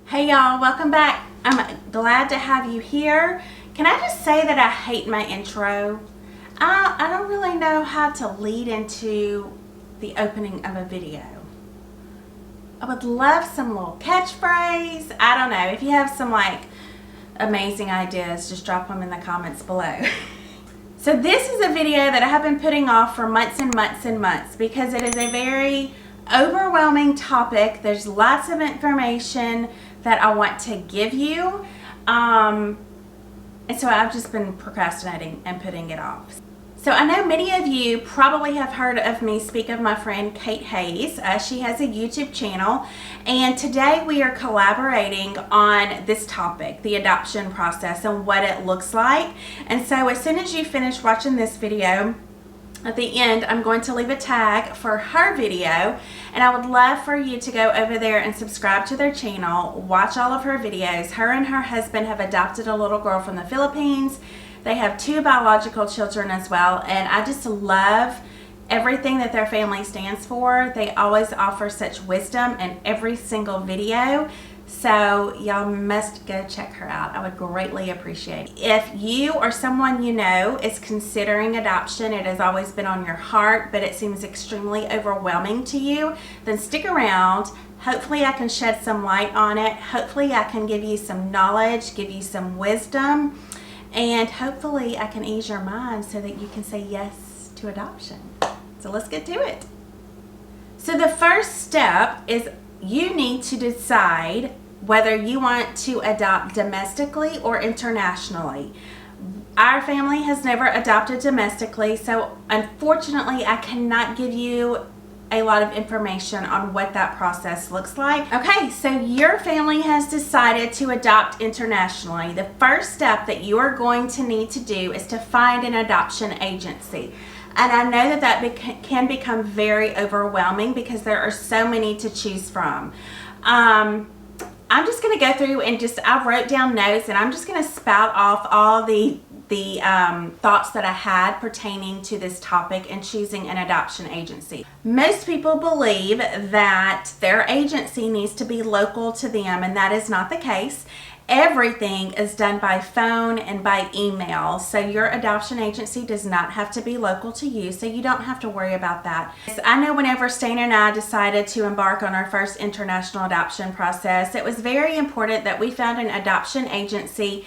Hey y'all, welcome back. I'm glad to have you here. Can I just say that I hate my intro? I don't really know how to lead into the opening of a video. I would love some little catchphrase. I don't know. If you have some amazing ideas, just drop them in the comments below. So this is a video that I have been putting off for months and months and months because it is a very overwhelming topic. There's lots of information that I want to give you, and so I've just been procrastinating and putting it off. So I know many of you probably have heard of me speak of my friend Kate Hayes. She has a YouTube channel, and today we are collaborating on this topic, the adoption process and what it looks like. And so as soon as you finish watching this video, at the end, I'm going to leave a tag for her video, and I would love for you to go over there and subscribe to their channel, watch all of her videos. Her and her husband have adopted a little girl from the Philippines. They have 2 biological children as well, and I just love everything that their family stands for. They always offer such wisdom in every single video. So y'all must go check her out. I would greatly appreciate it. If you or someone you know is considering adoption, it has always been on your heart, but it seems extremely overwhelming to you, then stick around. Hopefully I can shed some light on it. Hopefully I can give you some knowledge, give you some wisdom, and hopefully I can ease your mind so that you can say yes to adoption. So let's get to it. So the first step is you need to decide whether you want to adopt domestically or internationally. Our family has never adopted domestically, so unfortunately I cannot give you a lot of information on what that process looks like. Okay, so your family has decided to adopt internationally. The first step that you are going to need to do is to find an adoption agency. And I know that can become very overwhelming because there are so many to choose from. I'm just going to go through and I wrote down notes, and I'm just going to spout off all the thoughts that I had pertaining to this topic and choosing an adoption agency. Most people believe that their agency needs to be local to them, and that is not the case. Everything is done by phone and by email, so your adoption agency does not have to be local to you, so you don't have to worry about that. I know whenever Stana and I decided to embark on our first international adoption process, it was very important that we found an adoption agency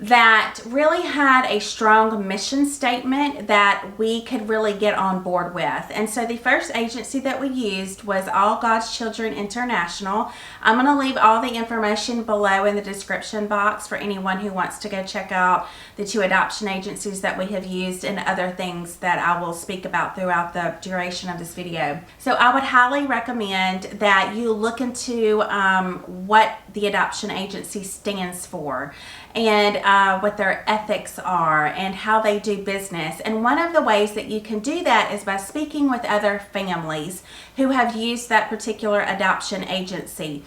that really had a strong mission statement that we could really get on board with. And so the first agency that we used was All God's Children International. I'm going to leave all the information below in the description box for anyone who wants to go check out the 2 adoption agencies that we have used and other things that I will speak about throughout the duration of this video. So I would highly recommend that you look into what the adoption agency stands for, and what their ethics are and how they do business. And one of the ways that you can do that is by speaking with other families who have used that particular adoption agency.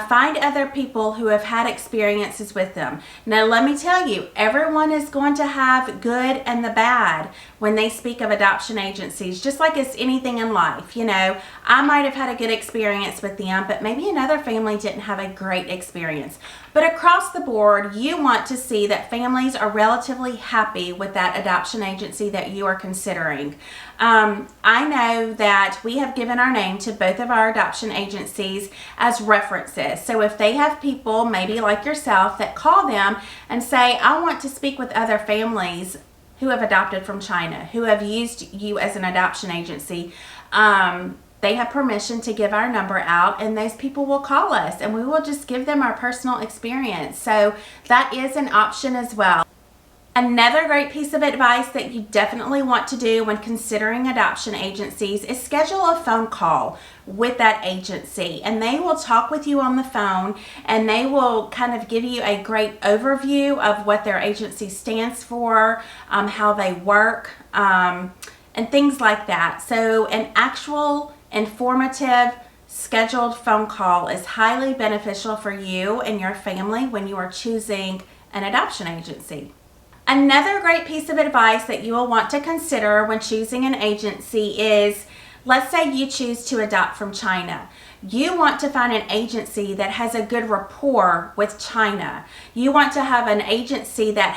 Find other people who have had experiences with them. Now let me tell you, everyone is going to have good and the bad when they speak of adoption agencies, just like it's anything in life. You know, I might have had a good experience with them, but maybe another family didn't have a great experience. But across the board, you want to see that families are relatively happy with that adoption agency that you are considering. I know that we have given our name to both of our adoption agencies as references. So if they have people, maybe like yourself, that call them and say, I want to speak with other families who have adopted from China, who have used you as an adoption agency, they have permission to give our number out, and those people will call us and we will just give them our personal experience. So that is an option as well. Another great piece of advice that you definitely want to do when considering adoption agencies is schedule a phone call with that agency, and they will talk with you on the phone, and they will kind of give you a great overview of what their agency stands for, how they work, and things like that. So an actual informative scheduled phone call is highly beneficial for you and your family when you are choosing an adoption agency. Another great piece of advice that you will want to consider when choosing an agency is, let's say you choose to adopt from China. You want to find an agency that has a good rapport with China. You want to have an agency that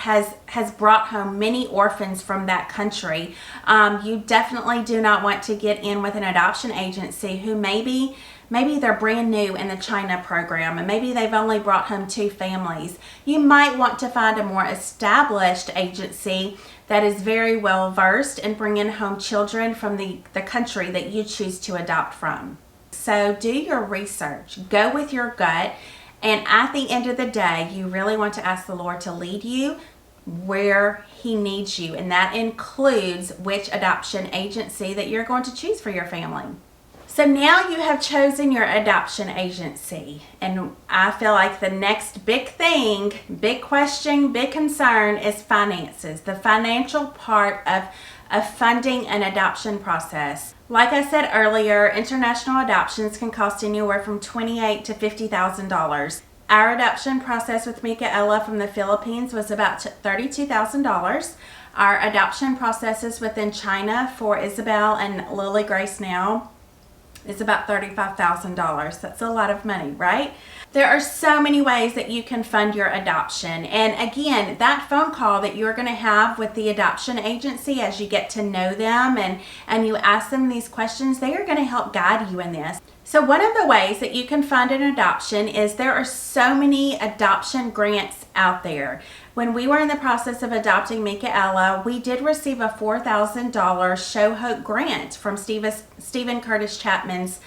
has brought home many orphans from that country. You definitely do not want to get in with an adoption agency who maybe they're brand new in the China program and maybe they've only brought home 2 families. You might want to find a more established agency that is very well versed in bringing home children from the country that you choose to adopt from. So do your research, go with your gut, and at the end of the day, you really want to ask the Lord to lead you where He needs you, and that includes which adoption agency that you're going to choose for your family. So now you have chosen your adoption agency, and I feel like the next big thing, big question, big concern is finances, the financial part of funding an adoption process. Like I said earlier, international adoptions can cost anywhere from $28,000 to $50,000. Our adoption process with Micaela from the Philippines was about $32,000. Our adoption processes within China for Isabel and Lily Grace now is about $35,000. That's a lot of money, right? There are so many ways that you can fund your adoption. And again, that phone call that you're going to have with the adoption agency as you get to know them and you ask them these questions, they are going to help guide you in this. So one of the ways that you can fund an adoption is there are so many adoption grants out there. When we were in the process of adopting Micaela, we did receive a $4,000 Show Hope grant from Stephen Curtis Chapman's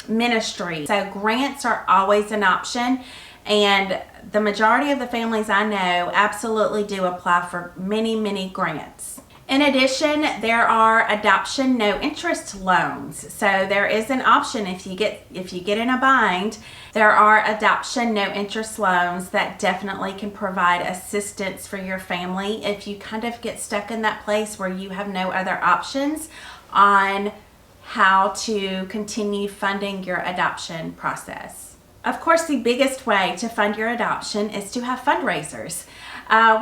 ministry. So grants are always an option, and the majority of the families I know absolutely do apply for many grants. In addition, there are adoption no interest loans. So there is an option if you get in a bind, there are adoption no interest loans that definitely can provide assistance for your family if you kind of get stuck in that place where you have no other options on how to continue funding your adoption process. Of course, the biggest way to fund your adoption is to have fundraisers.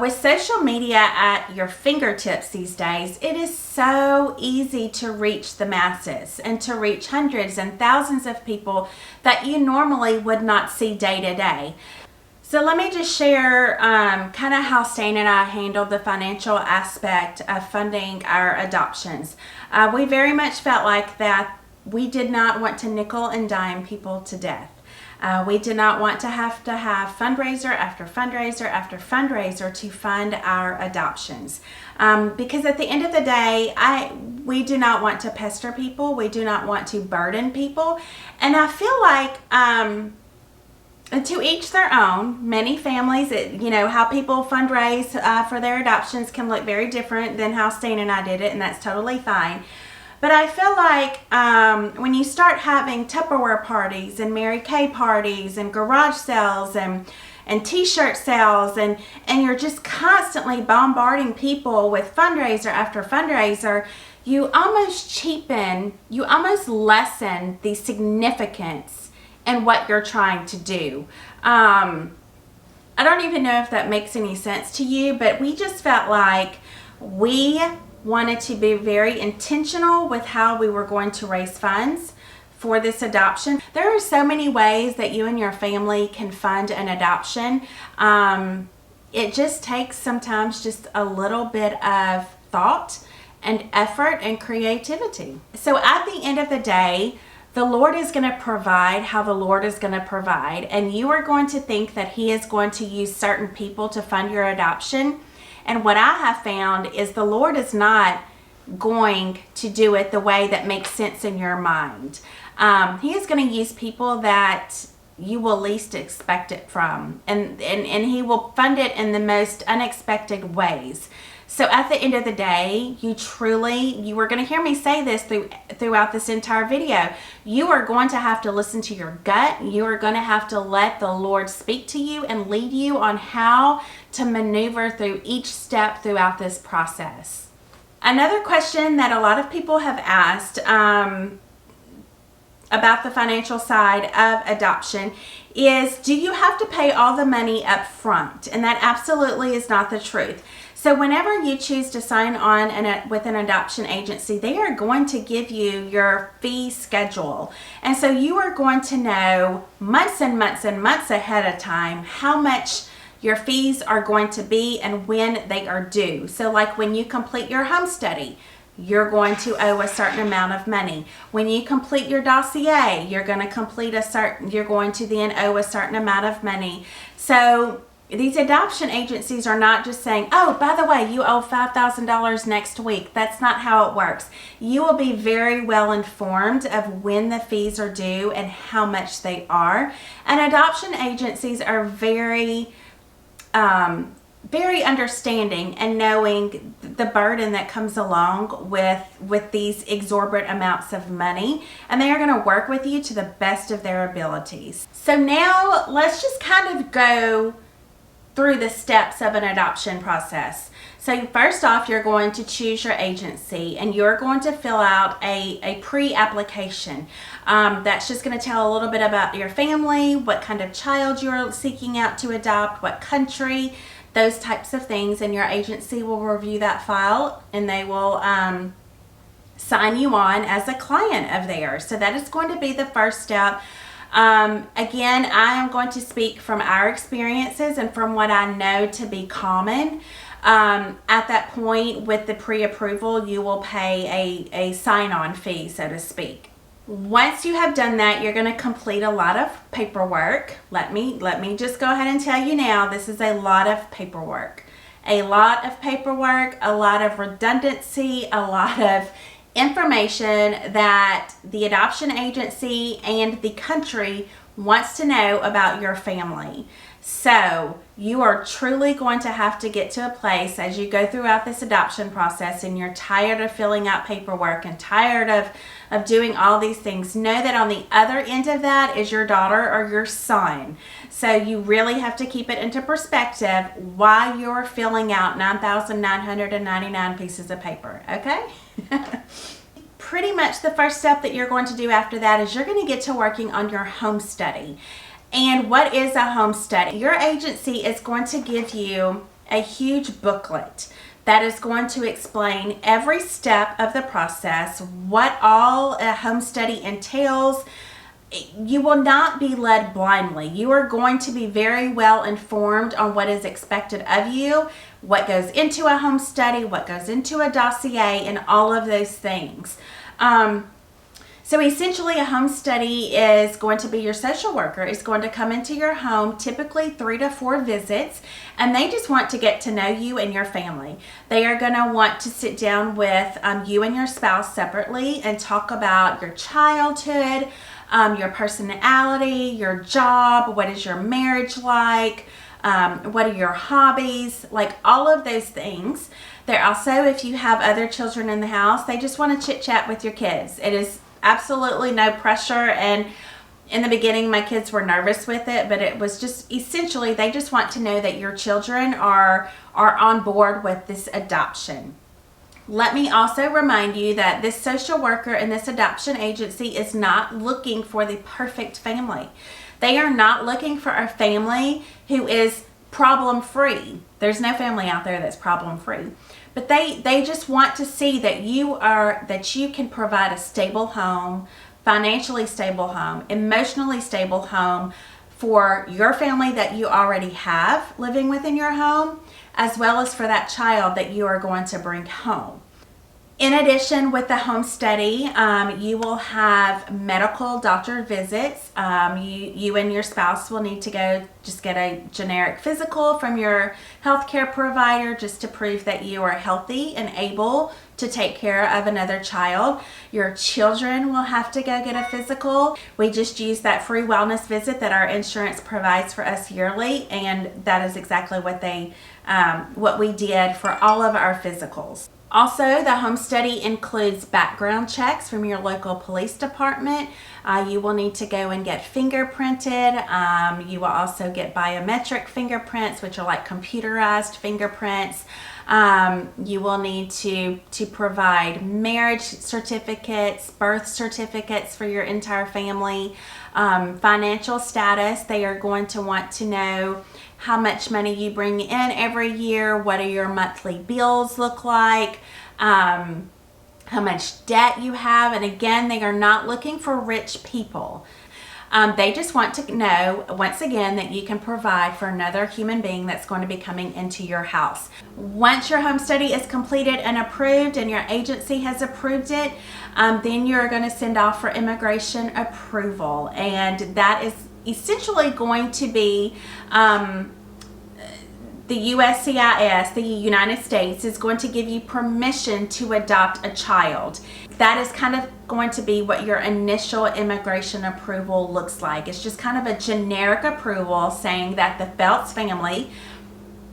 With social media at your fingertips these days, it is so easy to reach the masses and to reach hundreds and thousands of people that you normally would not see day to day. So let me just share kind of how Stan and I handled the financial aspect of funding our adoptions. We very much felt like that we did not want to nickel and dime people to death. We did not want to have fundraiser after fundraiser after fundraiser to fund our adoptions. Because at the end of the day, we do not want to pester people. We do not want to burden people. And I feel like to each their own. Many families, how people fundraise for their adoptions can look very different than how Stan and I did it, and that's totally fine. But I feel like when you start having Tupperware parties and Mary Kay parties and garage sales and t-shirt sales and you're just constantly bombarding people with fundraiser after fundraiser, you almost lessen the significance in what you're trying to do. I don't even know if that makes any sense to you, but we just felt like we wanted to be very intentional with how we were going to raise funds for this adoption. There are so many ways that you and your family can fund an adoption. It just takes sometimes just a little bit of thought and effort and creativity. So at the end of the day, the Lord is going to provide how the Lord is going to provide, and you are going to think that He is going to use certain people to fund your adoption. And what I have found is the Lord is not going to do it the way that makes sense in your mind. He is going to use people that you will least expect it from, and He will fund it in the most unexpected ways. So at the end of the day, you are going to hear me say this throughout this entire video. You are going to have to listen to your gut. You are going to have to let the Lord speak to you and lead you on how to maneuver through each step throughout this process. Another question that a lot of people have asked, about the financial side of adoption is, do you have to pay all the money up front? And that absolutely is not the truth. So whenever you choose to sign on with an adoption agency, they are going to give you your fee schedule. And so you are going to know months and months and months ahead of time how much your fees are going to be and when they are due. So like when you complete your home study, you're going to owe a certain amount of money. When you complete your dossier, you're going to then owe a certain amount of money. So these adoption agencies are not just saying, oh, by the way, you owe $5,000 next week. That's not how it works. You will be very well informed of when the fees are due and how much they are. And adoption agencies are very understanding and knowing the burden that comes along with these exorbitant amounts of money, and they are going to work with you to the best of their abilities. So now let's just kind of go through the steps of an adoption process. So first off, you're going to choose your agency and you're going to fill out a pre-application. That's just going to tell a little bit about your family, what kind of child you're seeking out to adopt, what country, those types of things, and your agency will review that file and they will sign you on as a client of theirs. So that is going to be the first step. Again, I am going to speak from our experiences and from what I know to be common. At that point with the pre-approval, you will pay a sign-on fee, so to speak. Once you have done that, you're going to complete a lot of paperwork. Let me just go ahead and tell you now, this is a lot of paperwork. A lot of paperwork, a lot of redundancy, a lot of information that the adoption agency and the country wants to know about your family. So you are truly going to have to get to a place as you go throughout this adoption process and you're tired of filling out paperwork and tired of doing all these things. Know that on the other end of that is your daughter or your son. So you really have to keep it into perspective why you're filling out 9,999 pieces of paper, okay? Pretty much the first step that you're going to do after that is you're going to get to working on your home study. And what is a home study? Your agency is going to give you a huge booklet that is going to explain every step of the process, what all a home study entails. You will not be led blindly. You are going to be very well informed on what is expected of you, what goes into a home study, what goes into a dossier, and all of those things. So essentially a home study is going to be your social worker is going to come into your home, typically 3 to 4 visits, and they just want to get to know you and your family. They are going to want to sit down with you and your spouse separately and talk about your childhood, your personality, your job, what is your marriage like, what are your hobbies, like all of those things. They're also, if you have other children in the house, they just want to chit chat with your kids. It is absolutely no pressure, and in the beginning my kids were nervous with it, but it was just essentially they just want to know that your children are on board with this adoption. Let me also remind you that this social worker and this adoption agency is not looking for the perfect family. They are not looking for a family who is problem-free. There's no family out there that's problem-free. But they just want to see that you can provide a stable home, financially stable home, emotionally stable home for your family that you already have living within your home, as well as for that child that you are going to bring home. In addition, with the home study, you will have medical doctor visits. You and your spouse will need to go just get a generic physical from your healthcare provider just to prove that you are healthy and able to take care of another child. Your children will have to go get a physical. We just use that free wellness visit that our insurance provides for us yearly, and that is exactly what we did for all of our physicals. Also, the home study includes background checks from your local police department. You will need to go and get fingerprinted. You will also get biometric fingerprints, which are like computerized fingerprints. You will need to provide marriage certificates, birth certificates for your entire family, financial status. They are going to want to know how much money you bring in every year, what do your monthly bills look like, how much debt you have. And again, they are not looking for rich people. They just want to know, once again, that you can provide for another human being that's going to be coming into your house. Once your home study is completed and approved and your agency has approved it, then you're going to send off for immigration approval. And that is essentially going to be the USCIS, the United States, is going to give you permission to adopt a child. That is kind of going to be what your initial immigration approval looks like. It's just kind of a generic approval saying that the Phelps family,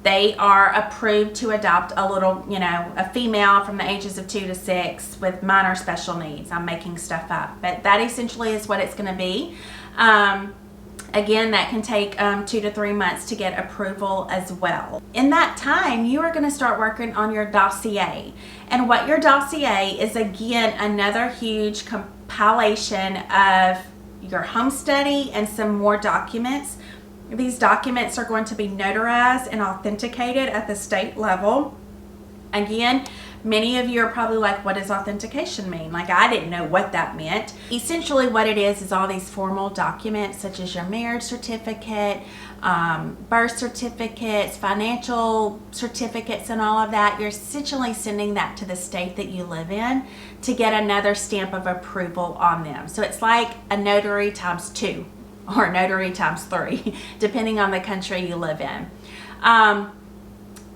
they are approved to adopt a little, a female from the ages of 2 to 6 with minor special needs. I'm making stuff up, but that essentially is what it's going to be. Again, that can take 2 to 3 months to get approval as well. In that time, you are going to start working on your dossier. And what your dossier is, again, another huge compilation of your home study and some more documents. These documents are going to be notarized and authenticated at the state level. Again, many of you are probably like, what does authentication mean? Like, I didn't know what that meant. Essentially what it is all these formal documents such as your marriage certificate, birth certificates, financial certificates, and all of that. You're essentially sending that to the state that you live in to get another stamp of approval on them. So it's like a notary times 2 or notary times 3, depending on the country you live in.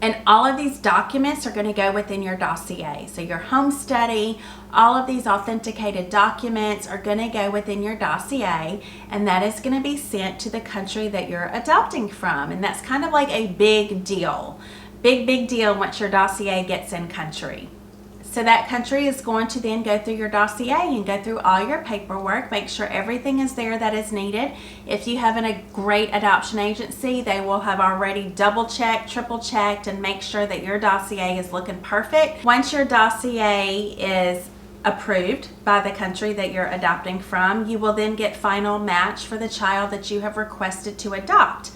And all of these documents are going to go within your dossier. So your home study, all of these authenticated documents are going to go within your dossier, and that is going to be sent to the country that you're adopting from. And that's kind of like a big deal. Big deal once your dossier gets in country. So that country is going to then go through your dossier and go through all your paperwork, make sure everything is there that is needed. If you have a great adoption agency, they will have already double checked, triple checked, and make sure that your dossier is looking perfect. Once your dossier is approved by the country that you're adopting from, you will then get final match for the child that you have requested to adopt.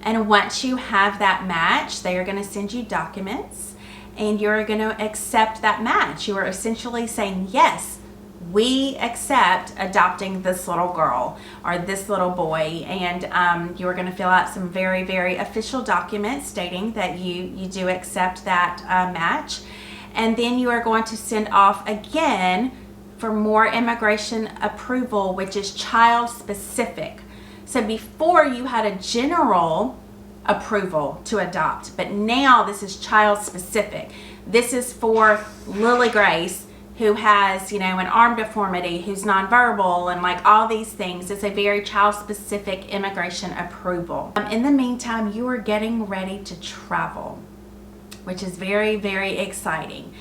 And once you have that match, they are going to send you documents, and you're going to accept that match. You are essentially saying, yes, we accept adopting this little girl or this little boy. And you are going to fill out some very, very official documents stating that you do accept that match. And then you are going to send off again for more immigration approval, which is child specific. So before you had a general approval to adopt, but now this is child specific. This is for Lily Grace, who has, an arm deformity, who's nonverbal, and like all these things. It's a very child specific immigration approval. In the meantime, you are getting ready to travel, which is very, very exciting.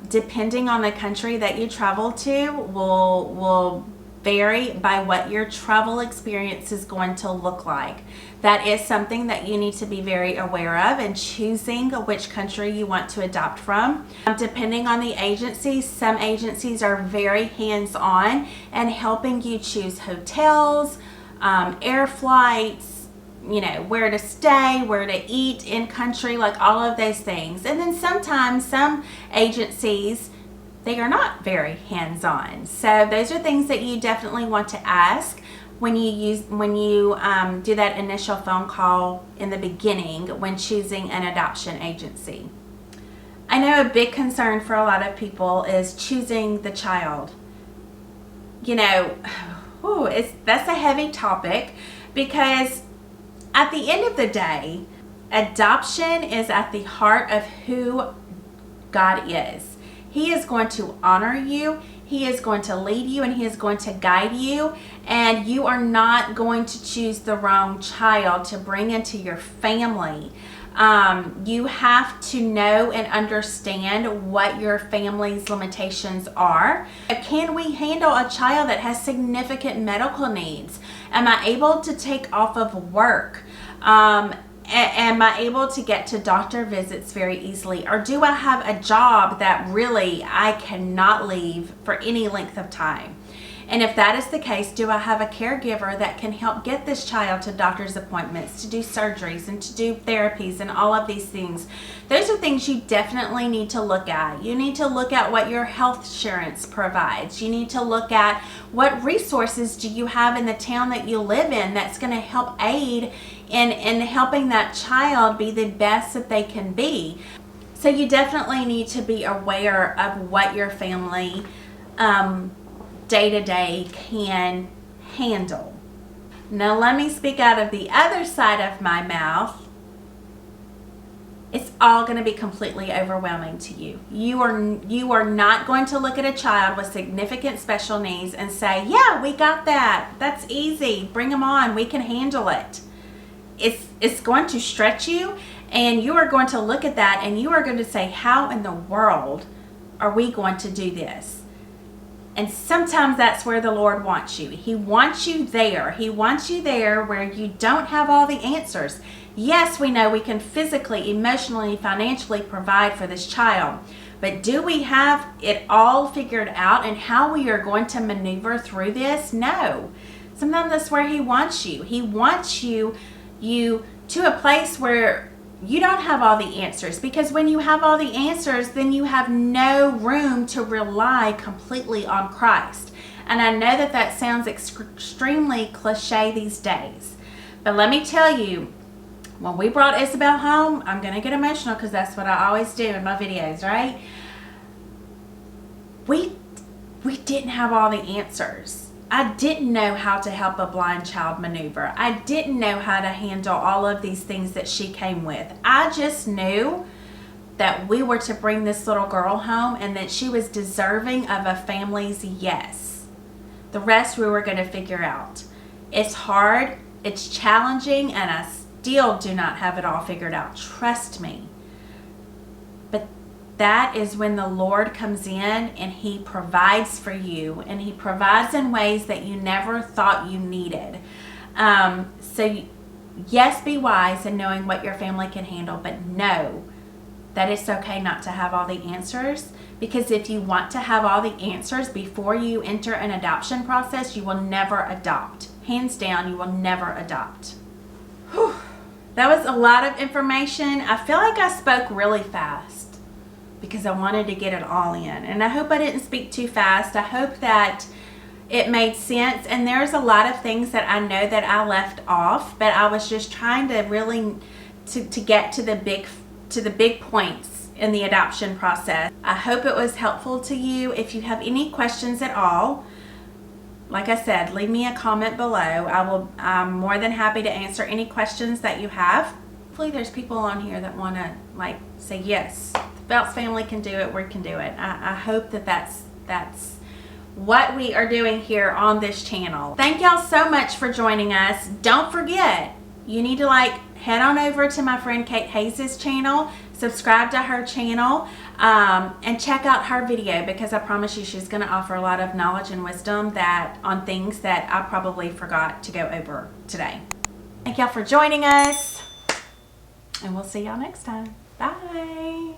Depending on the country that you travel to will vary by what your travel experience is going to look like. That is something that you need to be very aware of in choosing which country you want to adopt from. Depending on the agency, some agencies are very hands-on and helping you choose hotels, air flights, where to stay, where to eat in country, like all of those things. And then sometimes some agencies, they are not very hands-on. So those are things that you definitely want to ask when you do that initial phone call in the beginning when choosing an adoption agency. I know a big concern for a lot of people is choosing the child. That's a heavy topic, because at the end of the day, adoption is at the heart of who God is. He is going to honor you, He is going to lead you, and He is going to guide you, and you are not going to choose the wrong child to bring into your family. You have to know and understand what your family's limitations are. Can we handle a child that has significant medical needs? Am I able to take off of work? Am I able to get to doctor visits very easily? Or do I have a job that really I cannot leave for any length of time? And if that is the case, do I have a caregiver that can help get this child to doctor's appointments, to do surgeries and to do therapies and all of these things? Those are things you definitely need to look at. You need to look at what your health insurance provides. You need to look at what resources do you have in the town that you live in that's going to help aid in helping that child be the best that they can be. So you definitely need to be aware of what your family day-to-day can handle. Now let me speak out of the other side of my mouth. It's all going to be completely overwhelming to you. You are not going to look at a child with significant special needs and say, yeah, we got that. That's easy. Bring them on. We can handle it. It's going to stretch you, and you are going to look at that and you are going to say, how in the world are we going to do this? And sometimes that's where the Lord wants you. He wants you there. He wants you there where you don't have all the answers. Yes, we know we can physically, emotionally, financially provide for this child. But do we have it all figured out and how we are going to maneuver through this? No. Sometimes that's where He wants you. He wants you to a place where you don't have all the answers, because when you have all the answers, then you have no room to rely completely on Christ. And I know that that sounds extremely cliche these days, but let me tell you, when we brought Isabel home, I'm going to get emotional because that's what I always do in my videos, right? We didn't have all the answers. I didn't know how to help a blind child maneuver. I didn't know how to handle all of these things that she came with. I just knew that we were to bring this little girl home and that she was deserving of a family's yes. The rest we were going to figure out. It's hard, it's challenging, and I still do not have it all figured out. Trust me. But that is when the Lord comes in and He provides for you, and He provides in ways that you never thought you needed. So yes, be wise in knowing what your family can handle, but know that it's okay not to have all the answers, because if you want to have all the answers before you enter an adoption process, you will never adopt. Hands down, you will never adopt. Whew. That was a lot of information. I feel like I spoke really fast because I wanted to get it all in. And I hope I didn't speak too fast. I hope that it made sense. And there's a lot of things that I know that I left off, but I was just trying to really to get to the big points in the adoption process. I hope it was helpful to you. If you have any questions at all, like I said, leave me a comment below. I'm more than happy to answer any questions that you have. Hopefully there's people on here that want to say yes. Belts family can do it, we can do it. I hope that that's what we are doing here on this channel. Thank y'all so much for joining us. Don't forget, you need to head on over to my friend Kate Hayes' channel, subscribe to her channel, and check out her video, because I promise you she's going to offer a lot of knowledge and wisdom on things that I probably forgot to go over today. Thank y'all for joining us, and we'll see y'all next time. Bye.